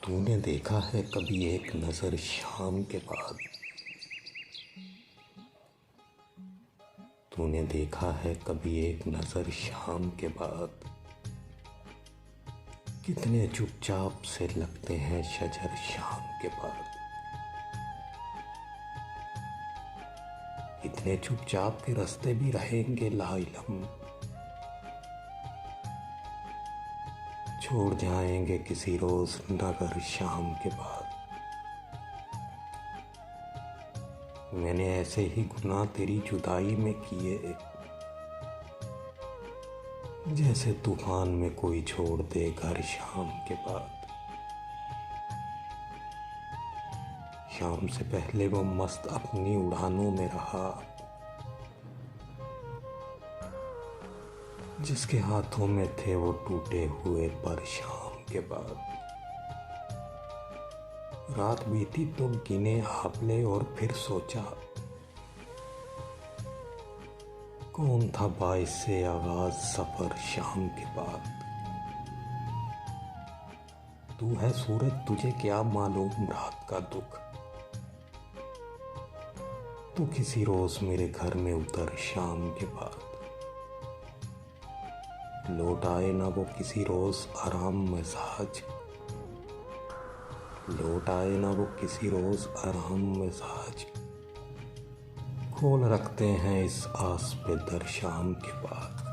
तूने देखा है कभी एक नज़र शाम के बाद? तूने देखा है कभी एक नज़र शाम के बाद? कितने चुपचाप से लगते हैं शजर शाम के बाद। इतने चुपचाप के रास्ते भी रहेंगे लाइलम, छोड़ जाएंगे किसी रोज नगर शाम के बाद। मैंने ऐसे ही गुनाह तेरी जुदाई में किए, जैसे तूफान में कोई छोड़ दे घर शाम के बाद। शाम से पहले वो मस्त अपनी उड़ानों में रहा, जिसके हाथों में थे वो टूटे हुए पर शाम के बाद। रात बीती तो गिने हावले और फिर सोचा, कौन था बाइस से आगाज सफर शाम के बाद। तू है सूरज, तुझे क्या मालूम रात का दुख। तू किसी रोज मेरे घर में उतर शाम के बाद। लौट आए ना वो किसी रोज आराम मिजाज, लौट आए ना वो किसी रोज आराम मिजाज। खोल रखते हैं इस आस पे दर शाम के बाद।